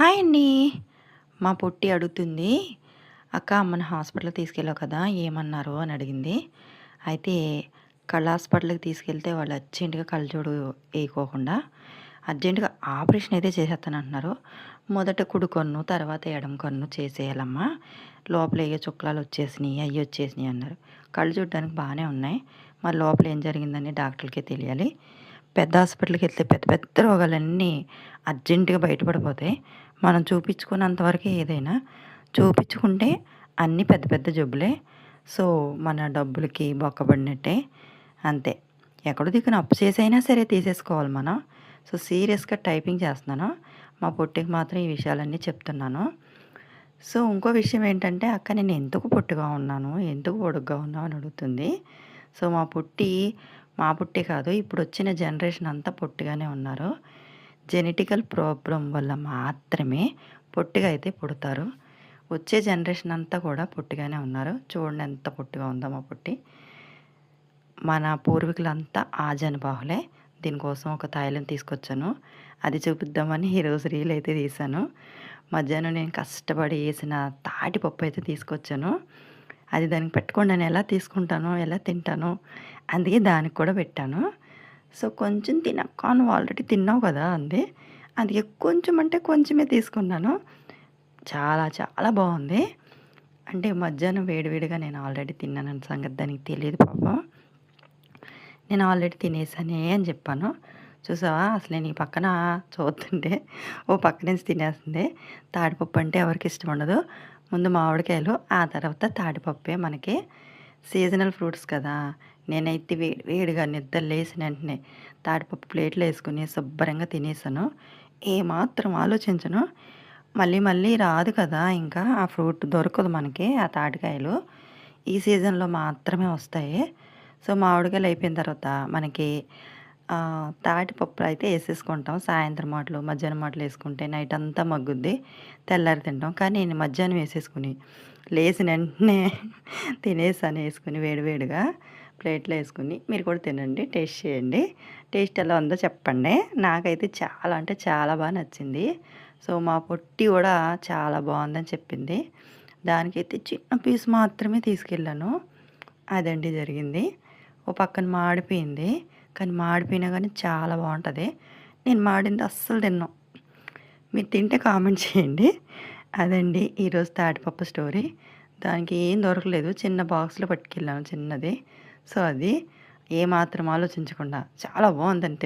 Hi అండి. మా పొట్టి అడుగుతుంది, "అక్క అమ్మని హాస్పిటల్‌కి తీసుకెళ్ళావు కదా! ఏమన్నారు?" అని అడిగింది. అయితే కళ్ళ హాస్పిటల్‌కి తీసుకెళ్తే వాళ్ళు అర్జెంట్‌గా కళ్ళజోడు ఏయకోకుండా అర్జెంట్‌గా ఆపరేషన్ అయితే చేసేస్తానంటున్నారు. మొదట కుడి కన్ను, తర్వాత ఎడమ కన్ను చేసేయాలమ్మా. లోపల ఏయో చుక్కలాలు వచ్చేసినియి, అయ్యి వచ్చేసినియి అన్నారు. కళ్ళు చూడ్డానికి బానే ఉన్నాయి. మరి లోపల ఏం జరిగిందని డాక్టర్లకే తెలియాలి. పెద్ద హాస్పిటల్‌కెళ్తే పెద్ద పెద్ద రోగాలన్నీ అర్జెంట్‌గా బయటపడిపోతాయి. మనం చూపించుకున్నంత వరకే ఏదైనా. చూపించుకుంటే అన్నీ పెద్ద పెద్ద జబ్బులే. సో, మన డబ్బులకి బొక్కబడినట్టే. అంతే. ఎక్కడో దిక్కున అప్పు చేసైనా సరే తీసేసుకోవాలి మనం. సో, సీరియస్‌గా టైపింగ్ చేస్తున్నాను. మా పొట్టికి మాత్రం ఈ విషయాలన్నీ చెప్తున్నాను. సో, ఇంకో విషయం ఏంటంటే, "అక్క నేను ఎందుకు పొట్టిగా ఉన్నాను? ఎందుకు పొడుగ్గా ఉన్నావు?" అని అడుగుతుంది. సో, మా పుట్టే కాదు ఇప్పుడొచ్చిన జనరేషన్ అంతా పొట్టిగానే ఉన్నారు. జెనెటికల్ ప్రాబ్లమ్ వల్ల మాత్రమే పొట్టిగా అయితే పుడతారు. వచ్చే జనరేషన్ అంతా కూడా పొట్టిగానే ఉన్నారు. చూడండి ఎంత పొట్టిగా ఉందో మా పొట్టి. మన పూర్వీకులంతా ఆజానుబాహులే. దీనికోసం ఒక తాయిలం తీసుకొచ్చాను. అది చూపిద్దామని ఈరోజు రీల్ అయితే తీశాను. మధ్యాహ్నం నేను కష్టపడి ఏసిన తాటిపప్పు అయితే తీసుకొచ్చాను. అది దానికి పెట్టకుండా నేను ఎలా తీసుకుంటానో, ఎలా తింటానో అందుకే దానికి కూడా పెట్టాను. సో, కొంచెం తినక్క నువ్వు ఆల్రెడీ తిన్నావు కదా! అంది. అందుకే కొంచెం అంటే కొంచెమే తీసుకున్నాను. చాలా చాలా బావుంది. అంటే మధ్యాహ్నం వేడివేడిగా నేను ఆల్రెడీ తిన్నానన్న సంగతి దానికి తెలీదు పాపం. నేను ఆల్రెడీ తినేసానే అని చెప్పాను. చూసావా అసలే నీ పక్కన చూస్తుంటే ఓ పక్క నుంచి తినేస్తుంది. తాటిపప్పు అంటే ఎవరికి ఇష్టం ఉండదు. ముందు మామిడికాయలు, ఆ తర్వాత తాటిపప్పే మనకి సీజనల్ ఫ్రూట్స్ కదా! నేనైతే వేడి వేడిగా నిద్ర లేసిన వెంటనే తాటిపప్పు ప్లేట్‌లో ఏసుకొని శుభ్రంగా తినేసాను. ఏమాత్రం ఆలోచించను. మళ్ళీ మళ్ళీ రాదు కదా! ఇంకా ఆ ఫ్రూట్ దొరకదు మనకి ఆ తాటికాయలు. ఈ సీజన్‌లో మాత్రమే వస్తాయి. సో, మామిడికాయలు అయిపోయిన తర్వాత మనకి తాటిపప్పు అయితే ఏసేసుకుంటాం. సాయంత్రం మాటలు, మధ్యాహ్నం మాటలు ఏసుకుంటే నైట్ అంతా మగ్గుద్ది. తెల్లారి తింటాం. కానీ నేను మధ్యాహ్నం ఏసేసుకొని లేసిన వెంటనే తినేసాను ఏసుకొని వేడివేడిగా ప్లేట్‌లో ఏసుకొని. మీరు కూడా తినండి. టేస్ట్ చేయండి. టేస్ట్ ఎలా ఉందో చెప్పండి. నాకైతే చాలా అంటే చాలా నచ్చింది. సో, మా పొట్టి గూడా చాలా బావుందని చెప్పింది. దానికైతే చిన్న పీస్ మాత్రమే తీసుకెళ్ళాను. అదండి జరిగింది. ఓ పక్కన మాడిపోయింది. కానీ మాడిపోయినా గానీ చాలా బావుంటది. నేను మాడింది అస్సలు తినను. మీరు తింటే కామెంట్ చేయండి. అదండి ఈరోజు తాటిపప్పు స్టోరీ. దానికి ఏం దొరకలేదు. చిన్న బాక్స్‌లో పట్టుకెళ్ళాను చిన్నది. సో, అది ఏమాత్రం ఆలోచించకుండా చాలా బావుందని